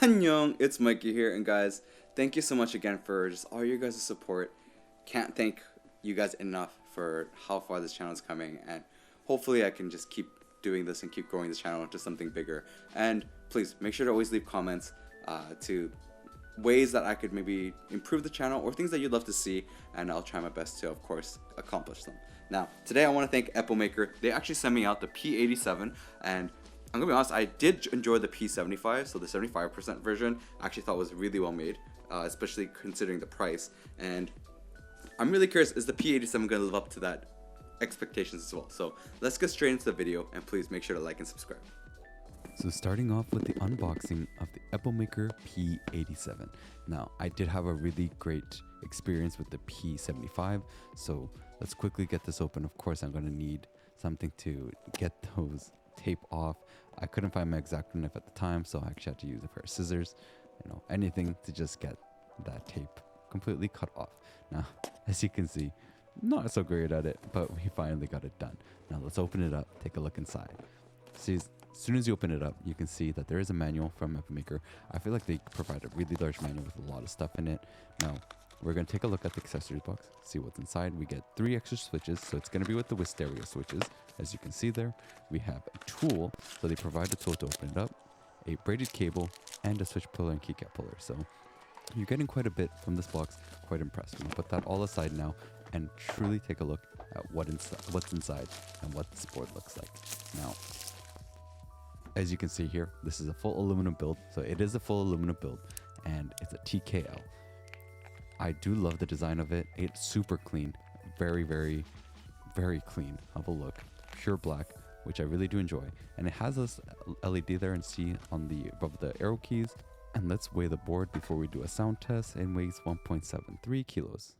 Annyeong, it's Mikey here, and guys, thank you so much again for just all your guys' support. Can't thank you guys enough for how far this channel is coming, and hopefully I can just keep doing this and keep growing this channel into something bigger. And please make sure to always leave comments to ways that I could maybe improve the channel or things that you'd love to see, and I'll try my best to, of course, accomplish them. Now, today I want to thank Epomaker. They actually sent me out the P87, and I'm gonna be honest, I did enjoy the P75, so the 75% version I actually thought was really well made, especially considering the price. And I'm really curious, is the P87 gonna live up to that expectations as well? So let's get straight into the video, and please make sure to like and subscribe. So starting off with the unboxing of the Epomaker P87. Now, I did have a really great experience with the P75, so let's quickly get this open. Of course, I'm gonna need something to get those tape off. I couldn't find my exact knife at the time, so I actually had to use a pair of scissors, anything to just get that tape completely cut off. Now, as you can see, not so great at it, but we finally got it done. Now let's open it up, take a look inside. See, as soon as you open it up, you can see that there is a manual from Epomaker. I feel like they provide a really large manual with a lot of stuff in it. Now, we're going to take a look at the accessories box, see what's inside. We get 3 extra switches, so it's going to be with the Wisteria switches. As you can see there, we have a tool, so they provide a tool to open it up, a braided cable, and a switch puller and keycap puller. So you're getting quite a bit from this box. Quite impressed. We'll put that all aside now and truly take a look at what's inside and what this board looks like. Now, as you can see here, this is a full aluminum build. So it is a full aluminum build, and it's a TKL. I do love the design of it. It's super clean, very, very, very clean of a look, pure black, which I really do enjoy. And it has this LED there and see on the above the arrow keys. And let's weigh the board before we do a sound test. It weighs 1.73 kilos.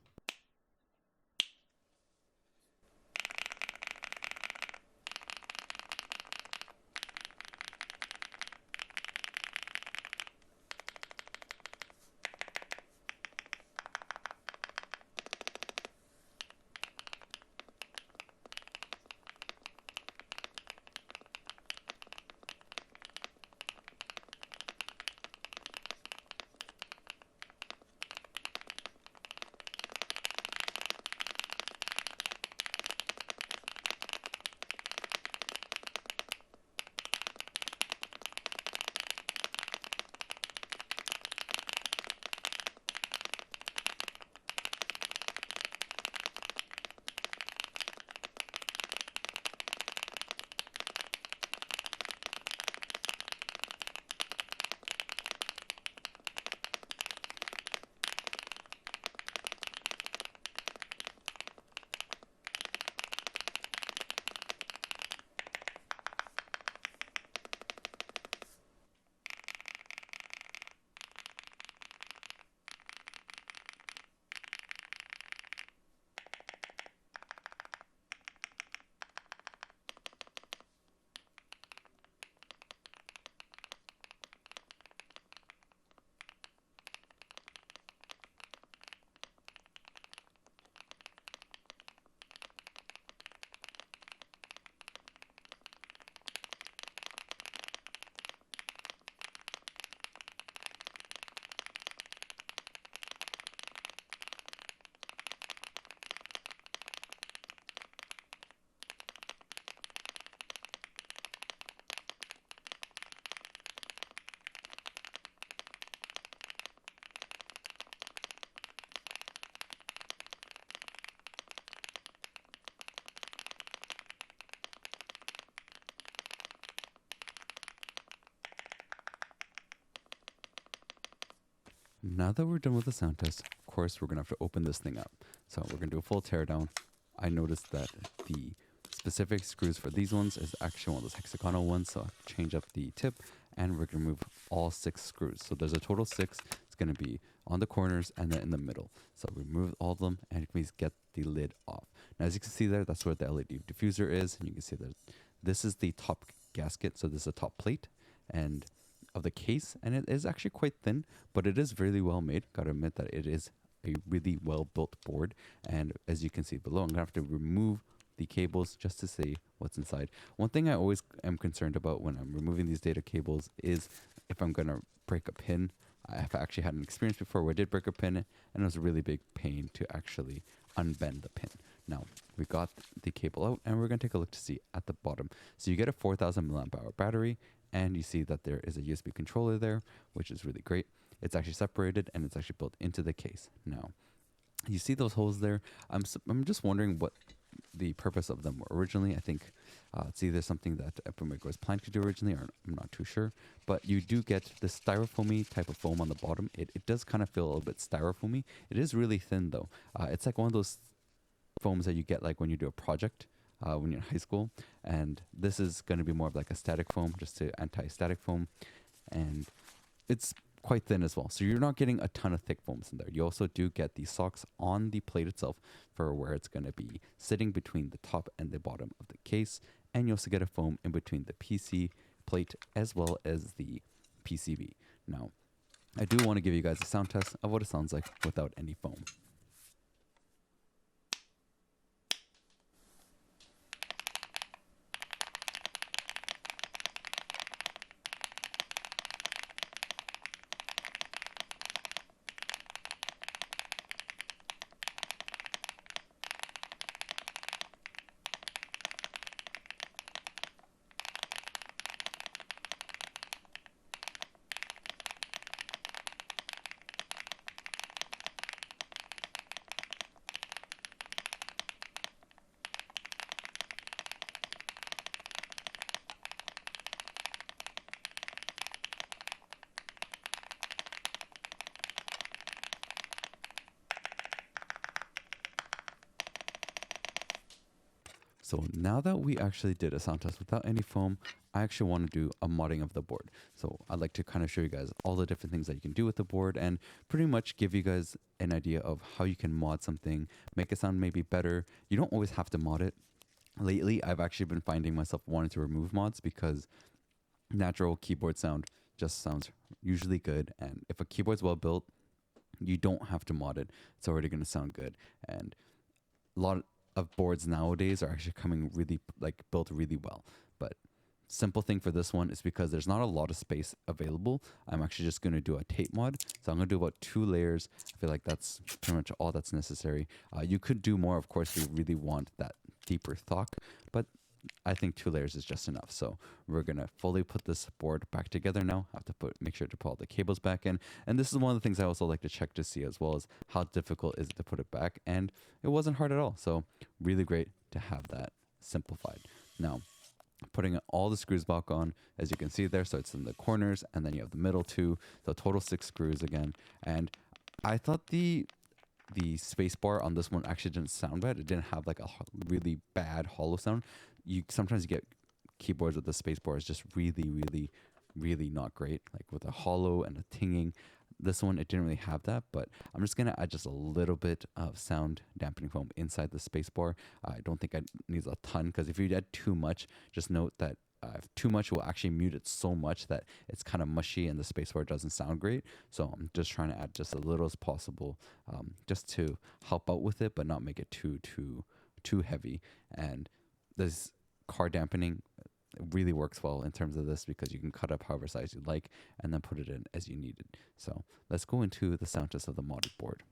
Now that we're done with the sound test, of course, we're going to have to open this thing up. So we're going to do a full teardown. I noticed that the specific screws for these ones is actually one of those hexagonal ones. So I'll change up the tip, and we're going to remove all 6 screws. So there's a total 6. It's going to be on the corners and then in the middle. So remove all of them, and please get the lid off. Now, as you can see there, that's where the LED diffuser is. And you can see that this is the top gasket. So this is the top plate. And of the case, and it is actually quite thin, but it is really well made. Gotta admit that it is a really well built board. And as you can see below, I'm gonna have to remove the cables just to see what's inside. One thing I always am concerned about when I'm removing these data cables is if I'm going to break a pin. I've actually had an experience before where I did break a pin, and it was a really big pain to actually unbend the pin. Now, we got the cable out, and we're going to take a look to see at the bottom. So you get a 4,000 milliamp hour battery, and you see that there is a USB controller there, which is really great. It's actually separated, and it's actually built into the case. Now, you see those holes there. I'm just wondering what the purpose of them were originally. I think it's either something that Epomaker was planned to do originally, or I'm not too sure. But you do get the styrofoamy type of foam on the bottom. It does kind of feel a little bit styrofoamy. It is really thin though. It's like one of those foams that you get like when you do a project when you're in high school. And this is going to be more of like a static foam, just to anti-static foam. And it's quite thin as well. So you're not getting a ton of thick foams in there. You also do get the socks on the plate itself for where it's going to be sitting between the top and the bottom of the case. And you also get a foam in between the PC plate as well as the PCB. Now, I do want to give you guys a sound test of what it sounds like without any foam. So now that we actually did a sound test without any foam, I actually want to do a modding of the board. So I'd like to kind of show you guys all the different things that you can do with the board and pretty much give you guys an idea of how you can mod something, make it sound maybe better. You don't always have to mod it. Lately, I've actually been finding myself wanting to remove mods because natural keyboard sound just sounds usually good. And if a keyboard's well built, you don't have to mod it. It's already going to sound good. And a lot of boards nowadays are actually coming really built really well. But simple thing for this one is because there's not a lot of space available. I'm actually just going to do a tape mod. So I'm going to do about 2 layers. I feel like that's pretty much all that's necessary. You could do more, of course, if you really want that deeper thock, but I think 2 layers is just enough. So we're going to fully put this board back together now. I have to make sure to put all the cables back in. And this is one of the things I also like to check to see as well as how difficult is it to put it back. And it wasn't hard at all. So really great to have that simplified. Now, putting all the screws back on, as you can see there. So it's in the corners and then you have the middle 2. So total 6 screws again. And I thought the space bar on this one actually didn't sound bad. It didn't have like a really bad hollow sound. Sometimes you get keyboards with the space bar is just really not great, like with a hollow and a tinging. This one, it didn't really have that, but I'm just gonna add just a little bit of sound dampening foam inside the space bar. I don't think it needs a ton, because if you add too much, just note that if too much will actually mute it so much that it's kind of mushy and the spacebar doesn't sound great. So I'm just trying to add just a little as possible, just to help out with it, but not make it too heavy. And this car dampening really works well in terms of this, because you can cut up however size you like and then put it in as you need it. So let's go into the sound test of the modded board.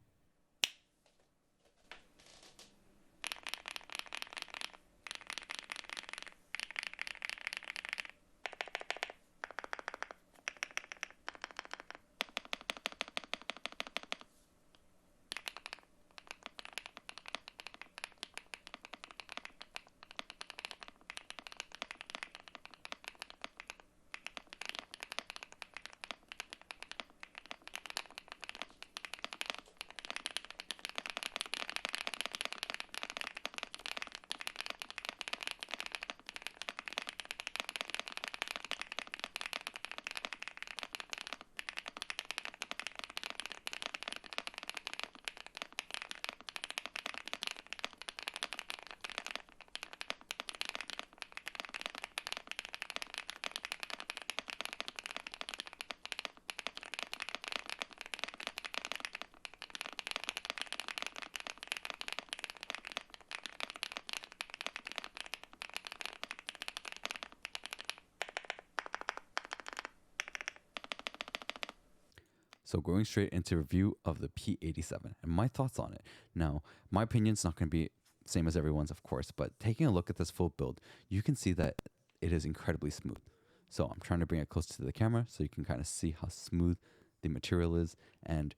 So going straight into review of the P87 and my thoughts on it. Now, my opinion's not going to be same as everyone's, of course, but taking a look at this full build, you can see that it is incredibly smooth. So I'm trying to bring it close to the camera so you can kind of see how smooth the material is and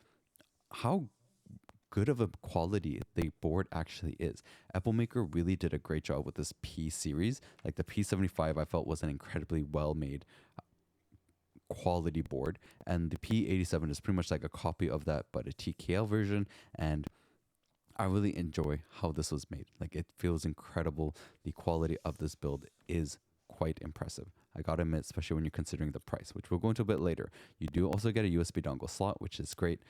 how good of a quality the board actually is. Epomaker really did a great job with this P series. Like the P75 I felt was an incredibly well made quality board, and the P87 is pretty much like a copy of that but a TKL version, and I really enjoy how this was made. Like it feels incredible. The quality of this build is quite impressive. I gotta admit, especially when you're considering the price, which we'll go into a bit later. You do also get a USB dongle slot, which is great.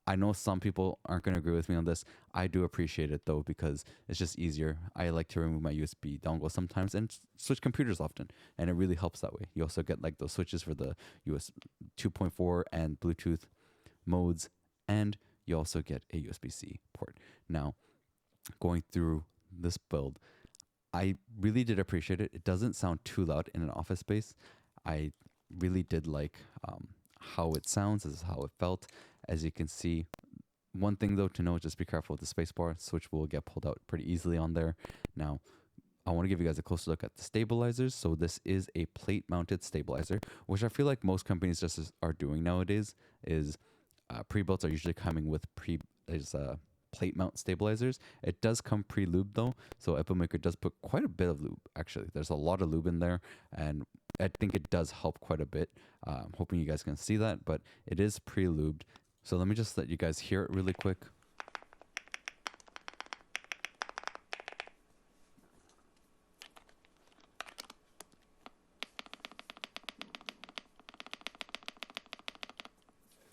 I know some people aren't going to agree with me on this. I do appreciate it though, because it's just easier. I like to remove my USB dongle sometimes and switch computers often, and it really helps that way. You also get like those switches for the US 2.4 and Bluetooth modes, and you also get a USB-C port. Now, going through this build, I really did appreciate it. It doesn't sound too loud in an office space. I really did like how it sounds, this is how it felt. As you can see, one thing though to note, just be careful with the spacebar. Switch will get pulled out pretty easily on there. Now, I want to give you guys a closer look at the stabilizers. So this is a plate mounted stabilizer, which I feel like most companies just are doing nowadays. Is pre-builts are usually coming with plate mount stabilizers. It does come pre-lubed though, so Epomaker does put quite a bit of lube. Actually, there's a lot of lube in there, and I think it does help quite a bit. I'm hoping you guys can see that, but it is pre-lubed. So let me just let you guys hear it really quick.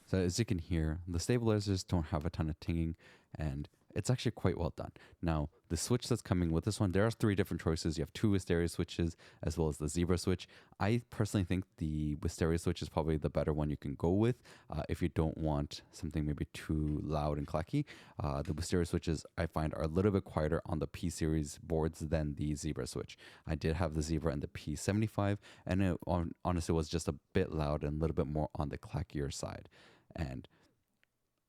So as you can hear, the stabilizers don't have a ton of tinging, and it's actually quite well done. Now, the switch that's coming with this one, there are 3 different choices. You have 2 Wisteria switches as well as the Zebra switch. I personally think the Wisteria switch is probably the better one you can go with if you don't want something maybe too loud and clacky. The Wisteria switches I find are a little bit quieter on the P series boards than the Zebra switch. I did have the Zebra and the P75, and it honestly was just a bit loud and a little bit more on the clackier side. And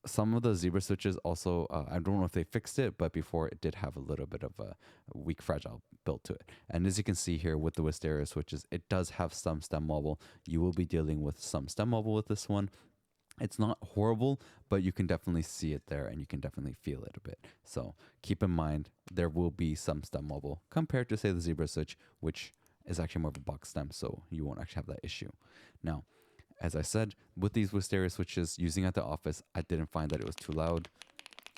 some of the Zebra switches also, I don't know if they fixed it, but before it did have a little bit of a weak, fragile build to it. And as you can see here with the Wisteria switches, it does have some stem wobble. You will be dealing with some stem wobble with this one. It's not horrible, but you can definitely see it there and you can definitely feel it a bit. So keep in mind, there will be some stem wobble compared to, say, the Zebra switch, which is actually more of a box stem, so you won't actually have that issue. Now, as I said, with these Wisteria switches, using at the office, I didn't find that it was too loud.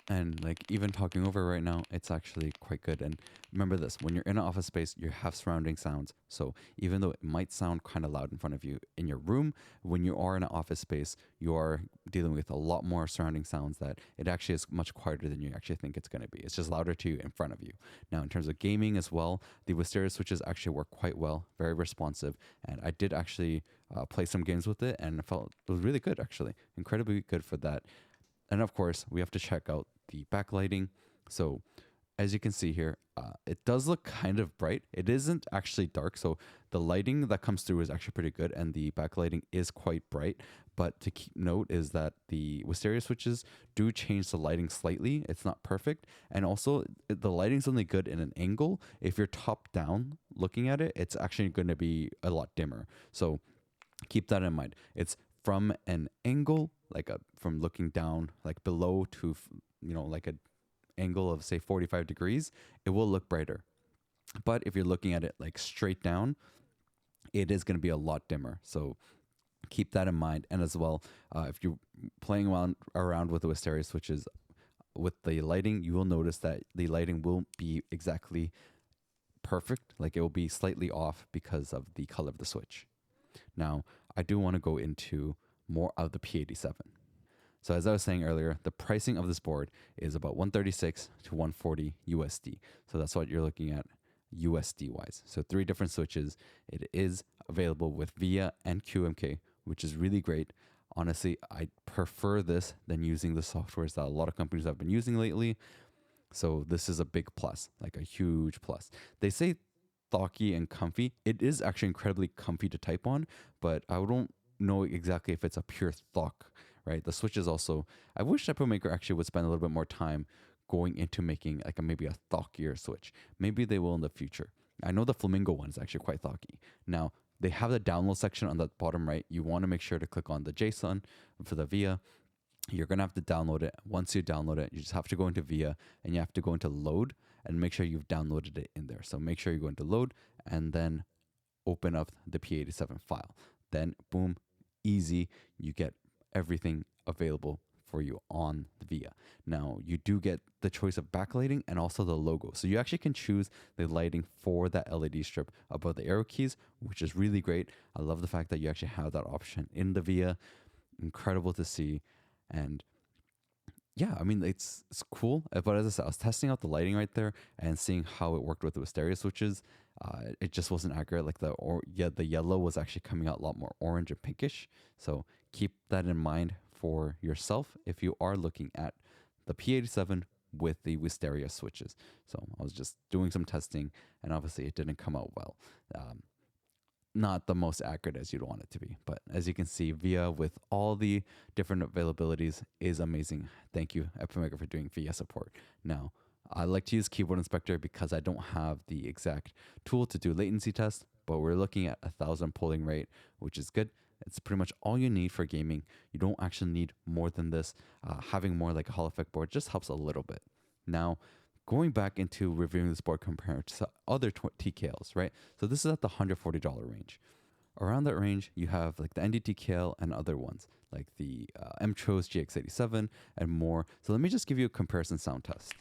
And like even talking over right now, it's actually quite good. And remember this, when you're in an office space, you have surrounding sounds. So even though it might sound kind of loud in front of you in your room, when you are in an office space, you are dealing with a lot more surrounding sounds that it actually is much quieter than you actually think it's going to be. It's just louder to you in front of you. Now, in terms of gaming as well, the Wisteria switches actually work quite well, very responsive. And I did actually play some games with it, and I felt it was really good, actually. Incredibly good for that. And of course, we have to check out the backlighting. So as you can see here, it does look kind of bright. It isn't actually dark, so the lighting that comes through is actually pretty good, and the backlighting is quite bright. But to keep note is that the Wisteria switches do change the lighting slightly. It's not perfect, and also the lighting's only good in an angle. If you're top down looking at it, it's actually going to be a lot dimmer. So keep that in mind. It's from an angle, like from looking down, like below to, like an angle of say 45 degrees, it will look brighter. But if you're looking at it like straight down, it is going to be a lot dimmer. So keep that in mind. And as well, if you're playing around with the Wisteria switches with the lighting, you will notice that the lighting won't be exactly perfect. Like it will be slightly off because of the color of the switch. Now, I do want to go into more of the P87. So as I was saying earlier, the pricing of this board is about 136 to 140 USD. So that's what you're looking at USD wise. So 3 different switches. It is available with VIA and QMK, which is really great. Honestly, I prefer this than using the softwares that a lot of companies have been using lately. So this is a big plus, like a huge plus. They say thocky and comfy. It is actually incredibly comfy to type on, but I don't know exactly if it's a pure thock right? The switches also, I wish Epomaker actually would spend a little bit more time going into making like maybe a thockier switch. Maybe they will in the future. I know the Flamingo one is actually quite thocky. Now, they have the download section on the bottom right. You want to make sure to click on the JSON for the VIA. You're going to have to download it. Once you download it, you just have to go into VIA and you have to go into load and make sure you've downloaded it in there. So make sure you go into load and then open up the P87 file. Then boom, easy. You get everything available for you on the VIA. Now you do get the choice of backlighting and also the logo. So you actually can choose the lighting for that LED strip above the arrow keys, which is really great. I love the fact that you actually have that option in the VIA. Incredible to see. And yeah, I mean, it's cool. But as I said, I was testing out the lighting right there and seeing how it worked with the wisteria switches. It just wasn't accurate. Like the yellow was actually coming out a lot more orange and pinkish. So keep that in mind for yourself if you are looking at the P87 with the wisteria switches. So I was just doing some testing, and obviously it didn't come out well. Not the most accurate as you'd want it to be. But as you can see, VIA with all the different availabilities is amazing. Thank you, Epomaker, for doing VIA support. Now, I like to use Keyboard Inspector because I don't have the exact tool to do latency tests, but we're looking at 1,000 polling rate, which is good. It's pretty much all you need for gaming. You don't actually need more than this. Having more like a Hall effect board just helps a little bit. Now, going back into reviewing this board compared to other TKLs, right? So this is at the $140 range. Around that range, you have like the ND TKL and other ones like the M-Chose GX87 and more. So let me just give you a comparison sound test.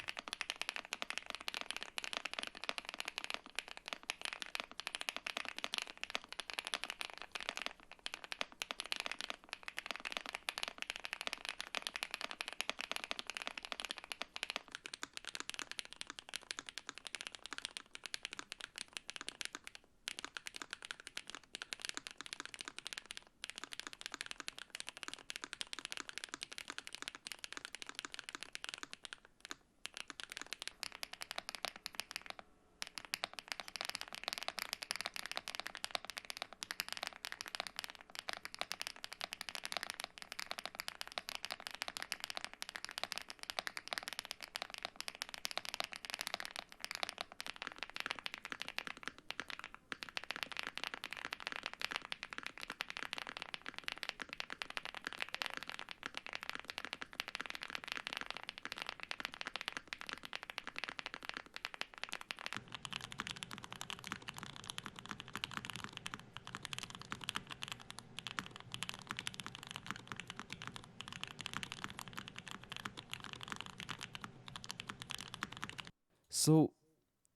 So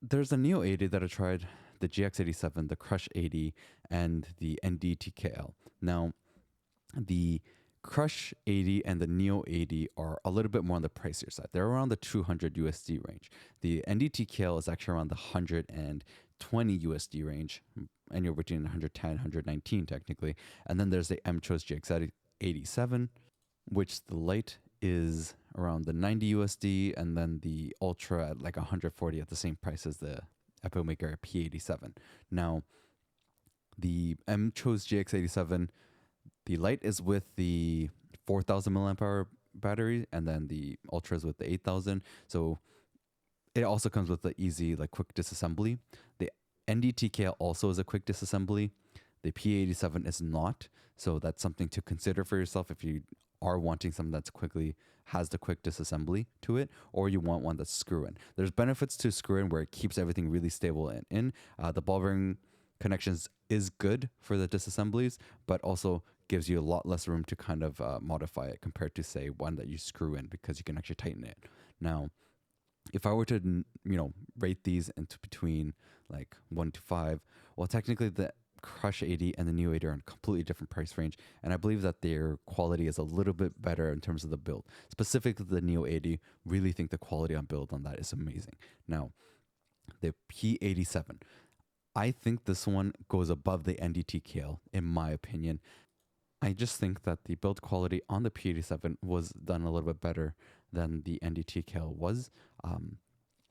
there's a Neo 80 that I tried, the GX87, the Crush 80, and the ND TKL. Now, the Crush 80 and the Neo 80 are a little bit more on the pricier side. They're around the 200 USD range. The ND TKL is actually around the 120 USD range, anywhere between 110 119 technically. And then there's the M-Chose GX87, which the light is around the 90 USD, and then the Ultra at like 140 at the same price as the Epomaker P87. Now, the M-Chose GX87, the light is with the 4,000 milliamp hour battery, and then the Ultra is with the 8,000. So it also comes with the easy, like quick disassembly. The NDTKL also is a quick disassembly. The P87 is not. So that's something to consider for yourself if you are wanting something that's has the quick disassembly to it, or you want one that's screw in. There's benefits to screw in where it keeps everything really stable and in. The ball bearing connections is good for the disassemblies, but also gives you a lot less room to kind of modify it compared to, say, one that you screw in, because you can actually tighten it. Now, if I were to, rate these into between like 1 to 5, well, technically the Crush 80 and the Neo 80 are in a completely different price range, and I believe that their quality is a little bit better in terms of the build. Specifically, the Neo 80, really think the quality on build on that is amazing. Now, the P87, I think this one goes above the NDTKL, in my opinion. I just think that the build quality on the P87 was done a little bit better than the NDTKL was.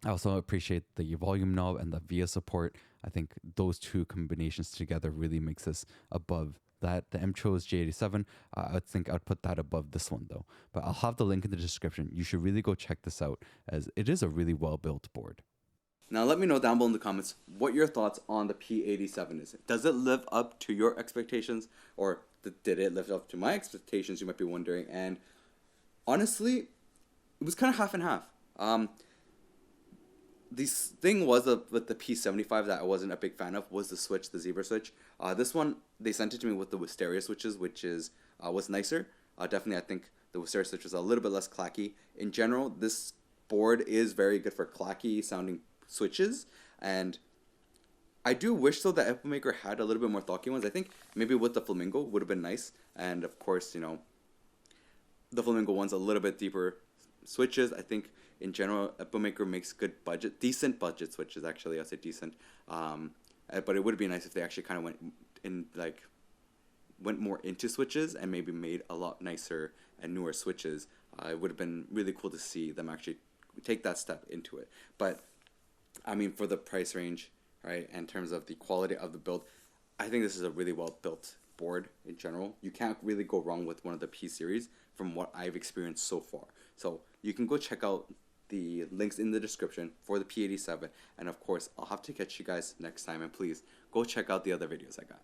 I also appreciate the volume knob and the VIA support. I think those two combinations together really makes this above that the Mcho's J87, I think I'd put that above this one though. But I'll have the link in the description. You should really go check this out, as it is a really well built board. Now let me know down below in the comments what your thoughts on the P87 is. Does it live up to your expectations, or did it live up to my expectations, you might be wondering. And honestly, it was kind of half and half. This thing was with the P75 that I wasn't a big fan of was the switch, the zebra switch. This one, they sent it to me with the wisteria switches, which is was nicer. Definitely, I think the wisteria switch was a little bit less clacky. In general, this board is very good for clacky sounding switches, and I do wish though that Epomaker had a little bit more thoughtful ones. I think maybe with the flamingo would have been nice, and of course, you know, the flamingo one's a little bit deeper switches. I think in general Epomaker makes decent budget switches. Actually, I say decent, but it would be nice if they actually kind of went more into switches and maybe made a lot nicer and newer switches. It would have been really cool to see them actually take that step into it. But I mean, for the price range, right, in terms of the quality of the build, I think this is a really well built board in general. You can't really go wrong with one of the P series from what I've experienced so far. So you can go check out the links in the description for the P87, and of course I'll have to catch you guys next time, and please go check out the other videos I got.